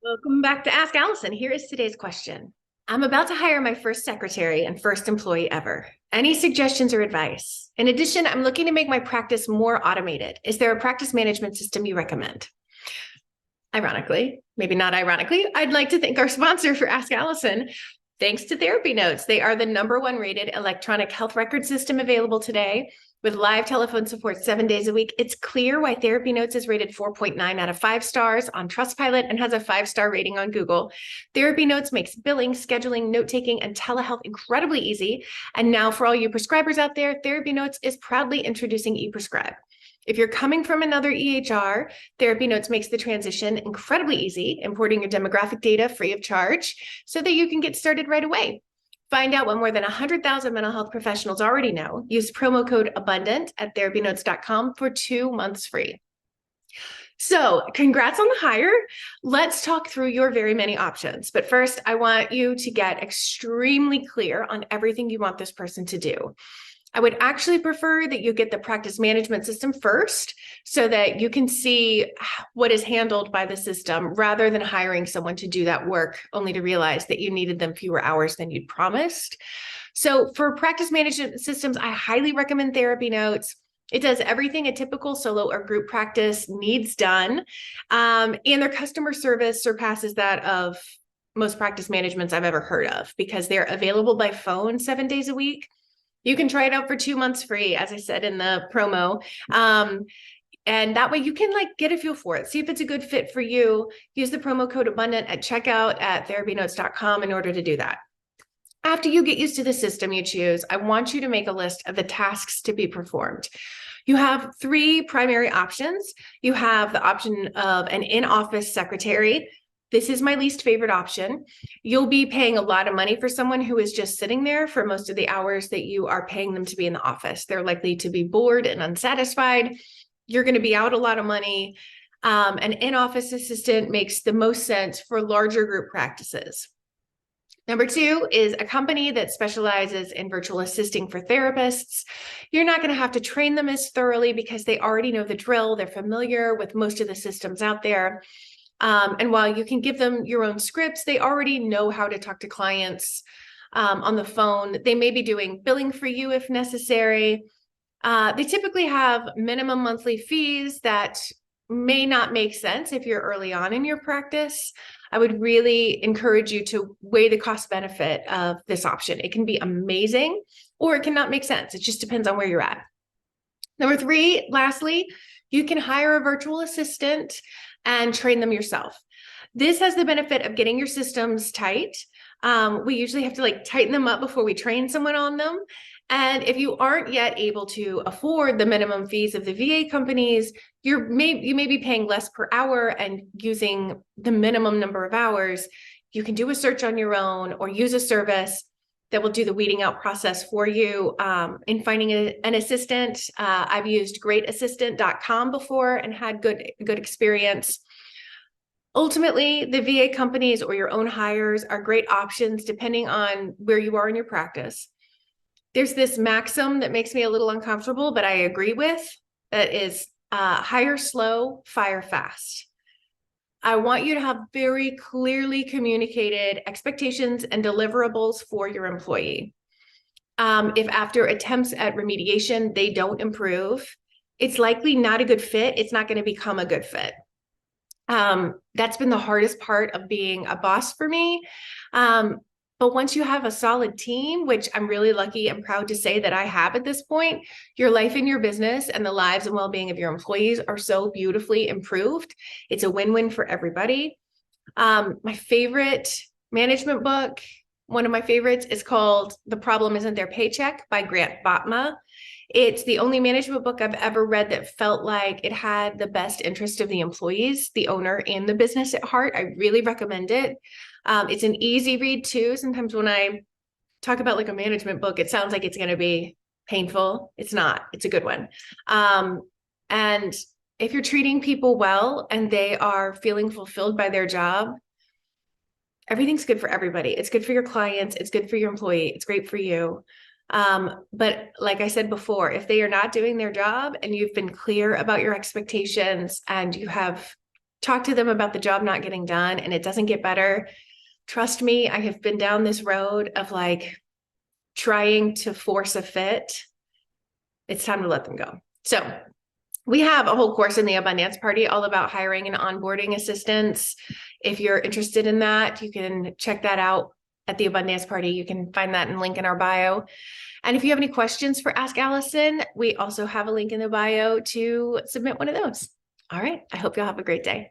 Welcome back to Ask Allison. Here is today's question. I'm about to hire my first secretary and first employee ever. Any suggestions or advice? In addition, I'm looking to make my practice more automated. Is there a practice management system you recommend? Ironically, maybe not ironically, I'd like to thank our sponsor for Ask Allison. Thanks to Therapy Notes, they are the #1 rated electronic health record system available today. With live telephone support 7 days a week, it's clear why Therapy Notes is rated 4.9 out of 5 stars on Trustpilot and has a 5-star rating on Google. Therapy Notes makes billing, scheduling, note-taking, and telehealth incredibly easy. And now for all you prescribers out there, Therapy Notes is proudly introducing ePrescribe. If you're coming from another EHR, Therapy Notes makes the transition incredibly easy, importing your demographic data free of charge so that you can get started right away. Find out what more than 100,000 mental health professionals already know. Use promo code ABUNDANT at therapynotes.com for 2 months free. So congrats on the hire. Let's talk through your very many options. But first, I want you to get extremely clear on everything you want this person to do. I would actually prefer that you get the practice management system first so that you can see what is handled by the system rather than hiring someone to do that work only to realize that you needed them fewer hours than you'd promised. So for practice management systems, I highly recommend Therapy Notes. It does everything a typical solo or group practice needs done. And their customer service surpasses that of most practice managements I've ever heard of because they're available by phone 7 days a week. You can try it out for 2 months free, as I said in the promo. And that way you can get a feel for it. See if it's a good fit for you. Use the promo code ABUNDANT at checkout at therapynotes.com in order to do that. After you get used to the system you choose, I want you to make a list of the tasks to be performed. You have 3 primary options. You have the option of an in-office secretary. This is my least favorite option. You'll be paying a lot of money for someone who is just sitting there for most of the hours that you are paying them to be in the office. They're likely to be bored and unsatisfied. You're going to be out a lot of money. An in-office assistant makes the most sense for larger group practices. Number 2 is a company that specializes in virtual assisting for therapists. You're not going to have to train them as thoroughly because they already know the drill. They're familiar with most of the systems out there. And while you can give them your own scripts, they already know how to talk to clients on the phone. They may be doing billing for you if necessary. They typically have minimum monthly fees that may not make sense if you're early on in your practice. I would really encourage you to weigh the cost benefit of this option. It can be amazing or it cannot make sense. It just depends on where you're at. Number 3, lastly, you can hire a virtual assistant and train them yourself. This has the benefit of getting your systems tight. We usually have to tighten them up before we train someone on them. And if you aren't yet able to afford the minimum fees of the VA companies, you may be paying less per hour and using the minimum number of hours. You can do a search on your own or use a service that will do the weeding out process for you in finding an assistant. I've used greatassistant.com before and had good experience. Ultimately, the VA companies or your own hires are great options depending on where you are in your practice. There's this maxim that makes me a little uncomfortable, but I agree with, that is hire slow, fire fast. I want you to have very clearly communicated expectations and deliverables for your employee. If after attempts at remediation, they don't improve, it's likely not a good fit. It's not going to become a good fit. That's been the hardest part of being a boss for me. But once you have a solid team, which I'm really lucky and proud to say that I have at this point, your life and your business and the lives and well-being of your employees are so beautifully improved. It's a win-win for everybody. My favorite management book, one of my favorites, is called The Problem Isn't Their Paycheck by Grant Botma. It's the only management book I've ever read that felt like it had the best interest of the employees, the owner, and the business at heart. I really recommend it. It's an easy read too. Sometimes when I talk about a management book, it sounds like it's going to be painful. It's not. It's a good one. And if you're treating people well and they are feeling fulfilled by their job, everything's good for everybody. It's good for your clients. It's good for your employee. It's great for you. But like I said before, if they are not doing their job and you've been clear about your expectations and you have talk to them about the job not getting done and it doesn't get better, trust me, I have been down this road of like trying to force a fit. It's time to let them go. So we have a whole course in the Abundance Party all about hiring and onboarding assistants. If you're interested in that, you can check that out at the Abundance Party. You can find that in link in our bio. And if you have any questions for Ask Allison, we also have a link in the bio to submit one of those. All right. I hope you'll have a great day.